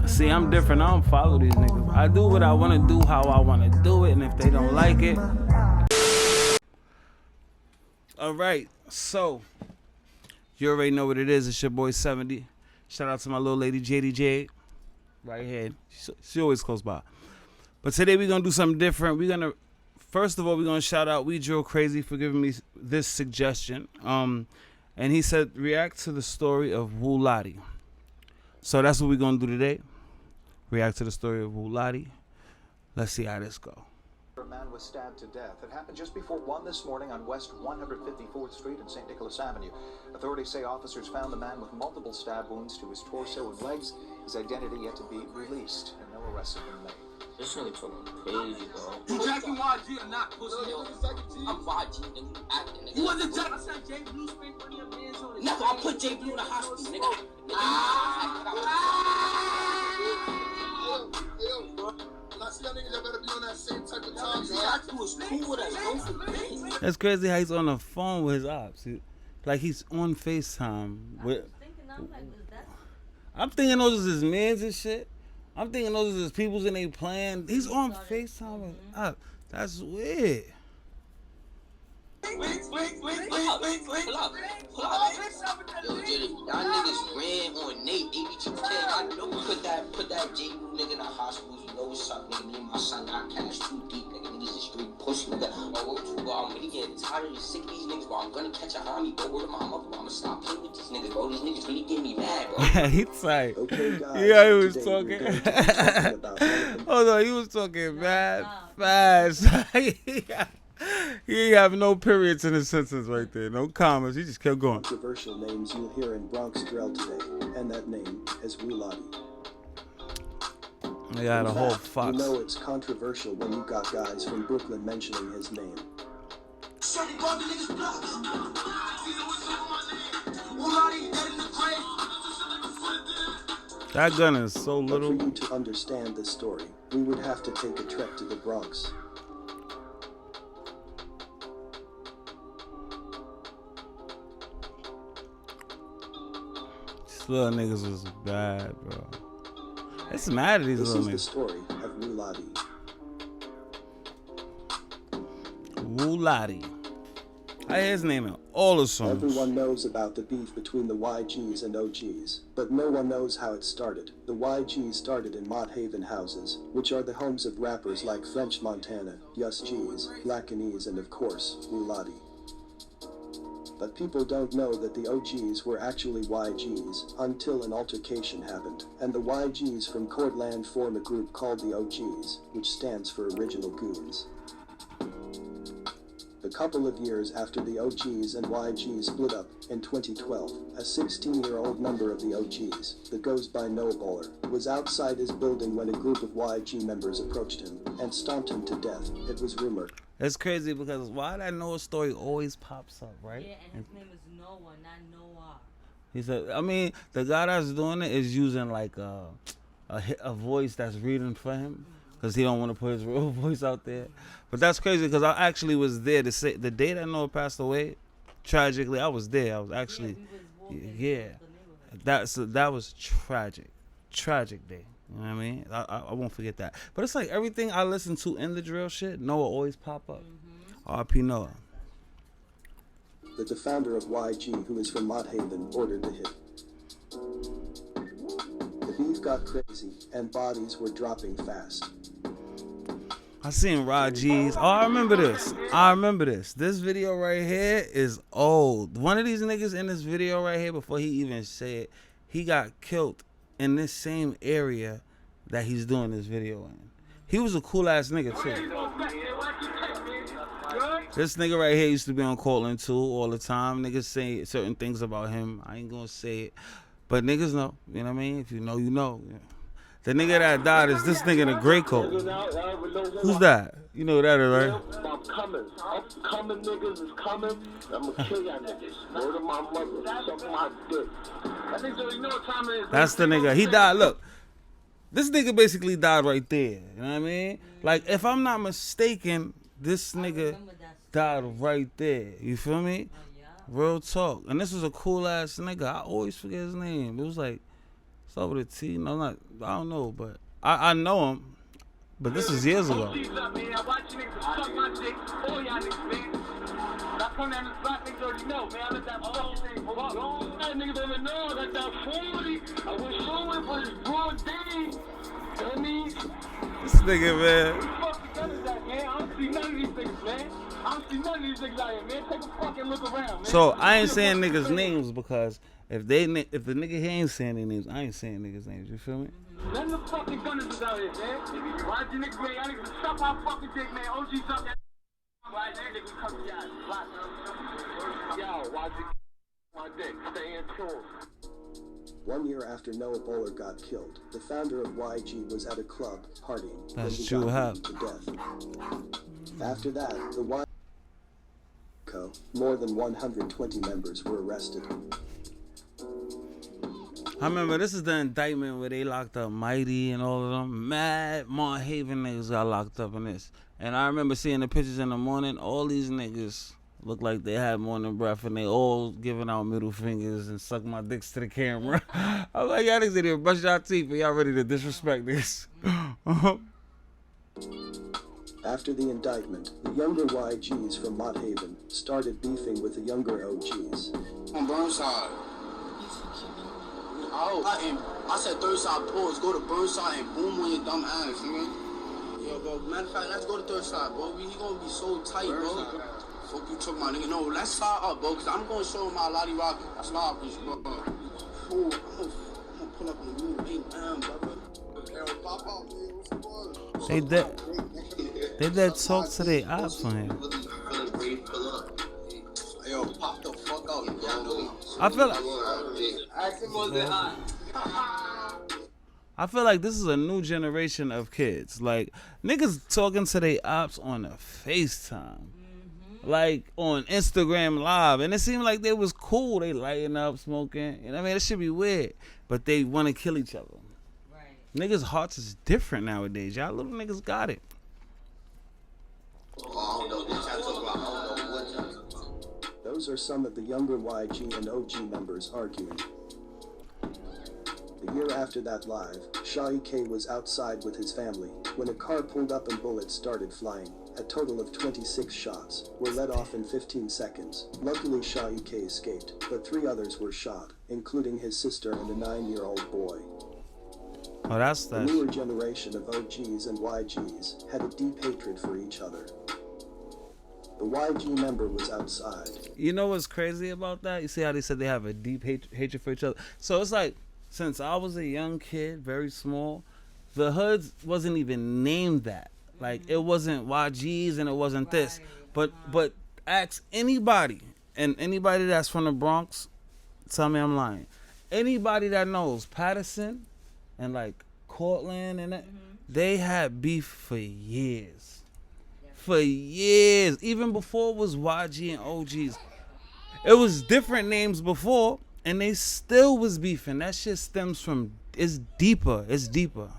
See, I'm different. I don't follow these niggas. I do what I want to do, how I want to do it, and if they don't like it. All right, so you already know what it is. It's your boy 70. Shout out to my little lady JDJ right here. She always close by. But today we're gonna do something different. First of all, we're gonna shout out We Drill Crazy for giving me this suggestion. And he said react to the story of Woo Lotti. So that's what we're gonna do today. React to the story of Wuladi. Let's see how this go. A man was stabbed to death. It happened just before 1 this morning on West 154th Street and St. Nicholas Avenue. Authorities say officers found the man with multiple stab wounds to his torso and legs. His identity yet to be released, and no arrests have been made. This really fucking crazy, bro. You jacking YG or not, pussy? I'm YG, nigga. You acting, nigga. You wasn't jacking. I said J Blue spent money on man's on it. Never, I put J Blue in the hospital, nigga. That's crazy how he's on the phone with his ops. Like he's on FaceTime. I'm thinking those is his mans and shit. I'm thinking those is his peoples and they playing. He's on FaceTime with ops. That's weird. Pull up. Yo, Jitty, y'all niggas ran on Nate, 82K. I know put that J Blue nigga in the hospital. You know what's up, nigga. Me and my son got cash too deep, nigga. Niggas is straight pussy, nigga. I'm really getting tired of sick of these niggas, bro. I'm gonna catch a homie, bro. Word of my mother, bro. I'm gonna stop playing with these niggas, bro. These niggas really get me mad, bro. He's like, Okay, guys, yeah, he was today talking. we're going to be talking about one of the Hold on, he was talking mad fast. He ain't have no periods in his sentence right there, no commas. He just kept going. controversial names you'll hear in Bronx drill today, and that name is Wuladi. They got a whole You fox. know it's controversial when you got guys from Brooklyn mentioning his name. That gun is so But for little. you to understand this story, we would have to take a trek to the Bronx. These little niggas was bad, bro. It's mad at these This little is the niggas. story of Wuladi. Woo Lotti. I hear his name in all the songs. Everyone knows about the beef between the YGs and OGs, but no one knows how it started. The YGs started in Mott Haven houses, which are the homes of rappers like French Montana, Yus G's, Blackanese, and of course, Wuladi. But people don't know that the OGs were actually YGs, until an altercation happened, and the YGs from Cortland form a group called the OGs, which stands for Original Goons. A couple of years after the OGs and YGs split up, in 2012, a 16-year-old member of the OGs, that goes by No Baller, was outside his building when a group of YG members approached him, and stomped him to death. It was rumored. It's crazy because why that Noah story always pops up, right? Yeah, and his name is Noah, not Noah. He said, I mean, the guy that's doing it is using like a voice that's reading for him because he don't want to put his real voice out there. But that's crazy because I actually was there to say the day that Noah passed away. Tragically, I was there. I was actually, that was tragic day. You know what I mean? I won't forget that. But it's like everything I listen to in the drill shit, Noah always pop up. R.P. Noah. That the founder of YG, who is from Mott Haven, ordered the hit. The beef got crazy, and bodies were dropping fast. I seen Raji's. Oh, I remember this. This video right here is old. One of these niggas in this video right here, before he even said, he got killed in this same area that he's doing this video in. He was a cool ass nigga too. This nigga right here used to be on Cortland too all the time. Niggas say certain things about him. I ain't gonna say it, but niggas know. You know what I mean? If you know, you know. The nigga that died is this nigga in a gray coat. Who's that? You know who that is, right? I'm coming. Upcoming niggas is coming. I'm gonna kill y'all niggas. Word of my mother. Suck my dick. I think so. You know what time it is? That's the nigga. He died. Look, this nigga basically died right there. You know what I mean? Like, if I'm not mistaken, this nigga died right there. You feel me? Real talk. And this was a cool ass nigga. I always forget his name. It was like Start with a T. No, not. I don't know, but I know him. But this was years ago. OG's up, man. I watch you niggas suck my dick. All y'all niggas, man. I come down this block, niggas already know, man. I let that fucking thing fuck. That niggas don't even know. I got that 40. I was showing for this broad day. You know what I mean? This nigga, man. What the fuck together that, man? I don't see none of these niggas, man. I don't see none of these niggas out here, man. Take a fucking look around, man. So I ain't saying niggas' names because if the nigga here ain't saying their names, I ain't saying niggas' names. You feel me? None of the fucking gunners is out here, man. Why you niggas, man? Y'all niggas suck my fucking dick, man. OG's up that. Why that niggas come to y'all? Yo, why you my dick? Stay in tune. 1 year after Noah Bowler got killed, the founder of YG was at a club partying when That's he true, got beaten to death. After that, the YG more than 120 members were arrested. I remember this is the indictment where they locked up Mighty and all of them. Mad Mont Haven niggas got locked up in this. And I remember seeing the pictures in the morning. All these niggas look like they had morning breath and they all giving out middle fingers and suck my dicks to the camera. I'm like, y'all niggas in here brush your teeth and y'all ready to disrespect this. After the indictment, the younger YGs from Mott Haven started beefing with the younger OGs. On Burnside. I said third side pause, go to Burnside and boom on your dumb ass, nigga. Yo, bro, matter of fact, let's go to third side, bro. He gonna be so tight, bro. Fuck you talking about, nigga. No, let's fire up, bro, because I'm gonna show him my Wuladi rocket. That's my piece, bro. Ooh, I'm gonna pull up on the move. Ain't brother. They did talk to their ops on him. Yo, pop the fuck out, bro. I feel like this is a new generation of kids. Like, niggas talking to their ops on a FaceTime. Like, on Instagram Live. And it seemed like they was cool. They lighting up, smoking. You know what I mean? It should be weird. But they want to kill each other. Right. Niggas' hearts is different nowadays. Y'all little niggas got it. Those are some of the younger YG and OG members arguing. The year after that live, Shahi K was outside with his family when a car pulled up and bullets started flying. A total of 26 shots were let off in 15 seconds. Luckily, Shahi K escaped, but 3 others were shot, including his sister and a 9-year-old boy. Oh, that's The newer generation of OGs and YGs had a deep hatred for each other. The YG member was outside. You know what's crazy about that? You see how they said they have a deep hatred for each other? So it's like, since I was a young kid, very small, the hoods wasn't even named that. Like, it wasn't YGs and it wasn't this. But ask anybody, and anybody that's from the Bronx, tell me I'm lying. Anybody that knows Patterson and like Cortland and that, they had beef for years. For years. Even before it was YG and OGs. It was different names before, and they still was beefing. That shit stems from, it's deeper. It's deeper.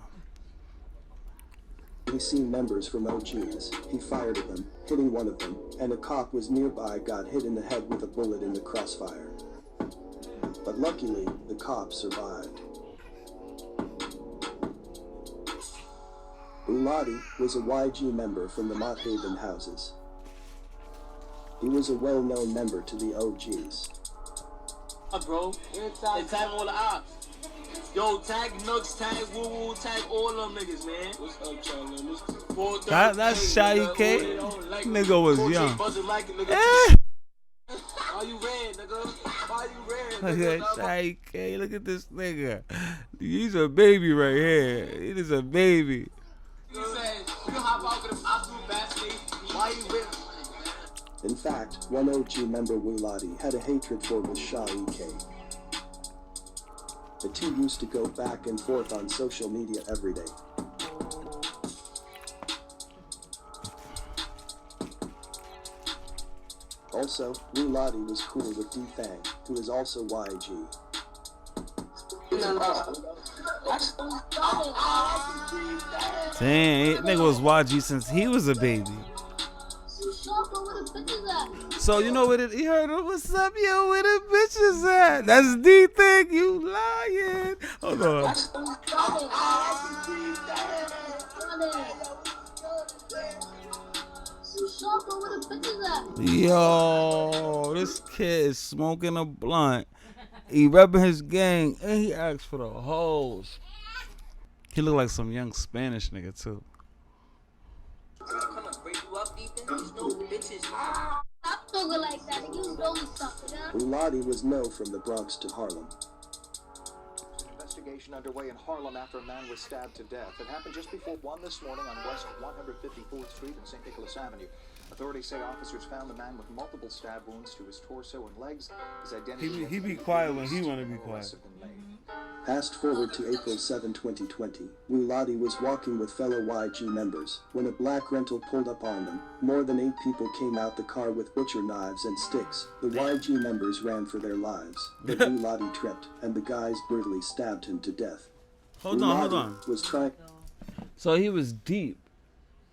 He seen members from OGs. He fired at them, hitting one of them, and a cop was nearby got hit in the head with a bullet in the crossfire. But luckily, the cop survived. Wuladi was a YG member from the Mott Haven houses. He was a well-known member to the OGs. Bro, and tag all the ops. Yo, tag Nooks, tag Woo Woo, tag all them niggas, man. What's up, y'all? That's Shahi K. Nigga was young. Why you red, nigga? Why you red, Look nigga? at Shahi K. Look at this nigga. He's a baby right here. He is a baby. You said, you hop out with them absolute bastards. Why you red? In fact, one OG member, Wuladi, had a hatred for Shahi K. The two used to go back and forth on social media every day. Also, Wuladi was cool with D-Fang, who is also YG. Dang, nigga was YG since he was a baby. So you know what it? You heard him? What's up, yo? Where the bitches at? That's D thing. You lying? Hold on. Yo, this kid is smoking a blunt. He repping his gang, and he asked for the hoes. He look like some young Spanish nigga too. Wuladi was no from the Bronx to Harlem. Investigation underway in Harlem after a man was stabbed to death. It happened just before 1 this morning on West 154th Street and St. Nicholas Avenue. Authorities say officers found the man with multiple stab wounds to his torso and legs. His identity He be quiet when he want to be quiet. Fast forward to April 7, 2020. Wuladi was walking with fellow YG members when a black rental pulled up on them. More than 8 people came out the car with butcher knives and sticks. The YG members ran for their lives, but Wuladi tripped, and the guys brutally stabbed him to death. Hold on. Was trying. So he was deep.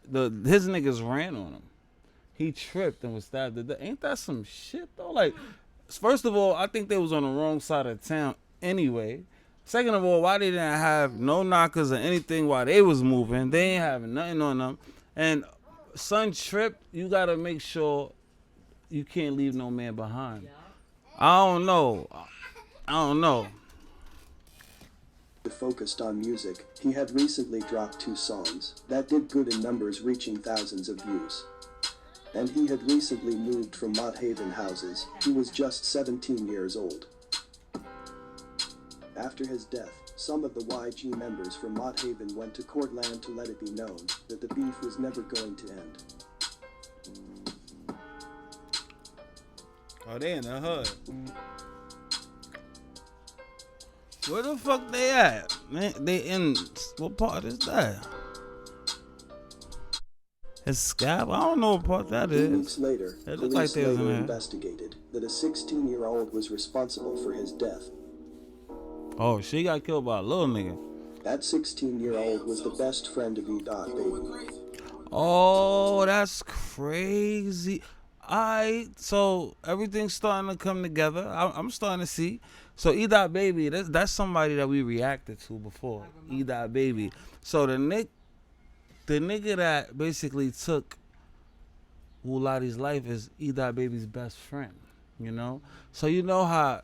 His niggas ran on him. He tripped and was stabbed to death. Ain't that some shit though? Like, first of all, I think they was on the wrong side of town anyway. Second of all, why they didn't have no knockers or anything while they was moving? They ain't having nothing on them. And son tripped, you gotta make sure you can't leave no man behind. I don't know. Focused on music, he had recently dropped 2 songs that did good in numbers, reaching thousands of views. And he had recently moved from Mott Haven houses. He was just 17 years old. After his death, some of the YG members from Mott Haven went to Courtland to let it be known that the beef was never going to end. Oh, they in the hood. Where the fuck they at? They in, what part is that? It's Scab? I don't know what part that 2 is. weeks later, It looked police like they was in later there. investigated that a 16-year-old was responsible for his death. Oh, she got killed by a little nigga. That 16-year-old was the best friend of E-Baby. Oh, that's crazy. Alright, so everything's starting to come together. I'm starting to see. So E-Baby, that's somebody that we reacted to before. E-Baby. So the nigga that basically took Wuladi's life is E-Baby's best friend, you know? So you know how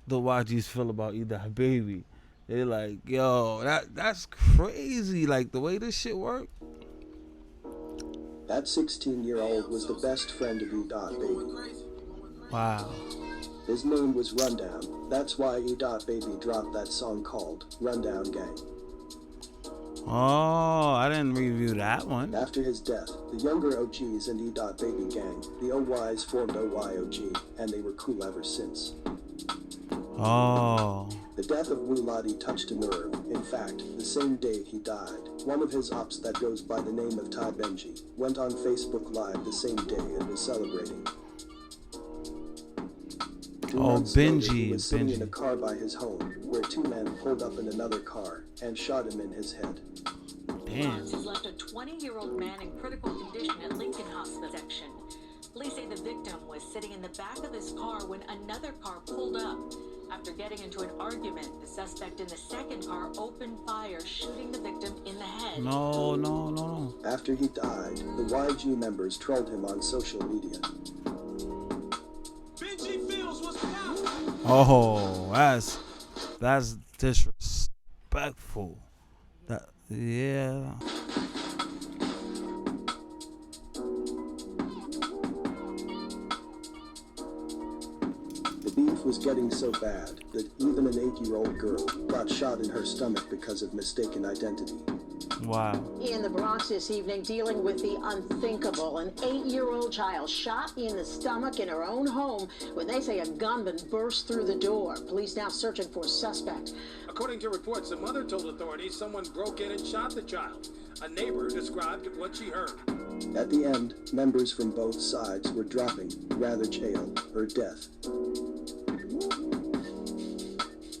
the YGs feel about E-Baby. They like, yo, that's crazy. Like the way this shit work. That 16-year-old was the best friend of E-Baby. Wow. His name was Rundown. That's why E-Baby dropped that song called Rundown Gang. Oh, I didn't review that one. After his death, the younger OGs and E-Baby gang, the OYs formed OYOG, and they were cool ever since. Oh. The death of Wuladi touched a nerve. In fact, the same day he died, one of his ops that goes by the name of Ty Benji went on Facebook Live the same day and was celebrating. 2 months later, he was sitting in a car by his home, where 2 men pulled up in another car and shot him in his head. Damn. Has left a 20-year-old man in critical condition at Lincoln Hospital section. Police say the victim was sitting in the back of his car when another car pulled up. After getting into an argument, the suspect in the second car opened fire, shooting the victim in the head. No. After he died, the YG members trolled him on social media. Oh, that's disrespectful. Yeah. The beef was getting so bad that even an 8-year-old girl got shot in her stomach because of mistaken identity. Wow. In the Bronx this evening, dealing with the unthinkable. An 8-year-old child shot in the stomach in her own home when they say a gunman burst through the door. Police now searching for a suspect. According to reports, the mother told authorities someone broke in and shot the child. A neighbor described what she heard. At the end, members from both sides were dropping rather jail or death.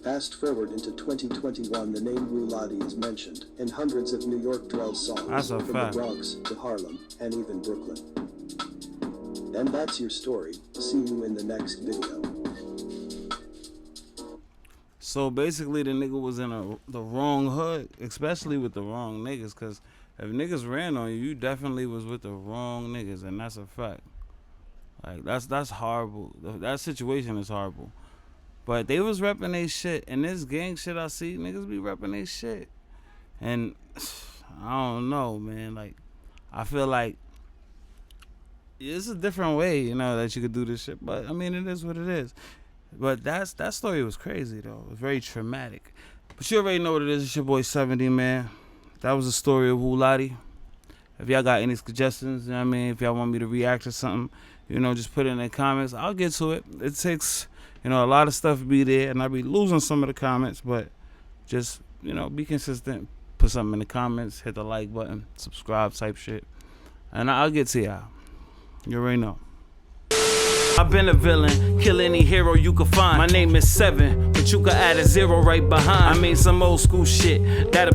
Fast forward into 2021, the name Wuladi is mentioned in hundreds of New York drill songs That's a from fact. the Bronx to Harlem and even Brooklyn. And that's your story. See you in the next video. So basically, the nigga was in the wrong hood, especially with the wrong niggas. Cause if niggas ran on you, you definitely was with the wrong niggas, and that's a fact. Like that's horrible. That situation is horrible. But they was repping they shit, and this gang shit I see, niggas be repping they shit, and I don't know, man. Like I feel like it's a different way, you know, that you could do this shit. But I mean, it is what it is. But that story was crazy though. It was very traumatic. But you already know what it is. It's your boy 70, man. That was the story of Woo Lotti. If y'all got any suggestions, you know what I mean, if y'all want me to react to something, you know, just put it in the comments. I'll get to it. It takes, you know, a lot of stuff to be there, and I'll be losing some of the comments, but just, you know, be consistent. Put something in the comments, hit the like button, subscribe type shit, and I'll get to y'all. You already know. I've been a villain, kill any hero you can find. My name is 7, but you can add a 0 right behind. I mean some old school shit that'll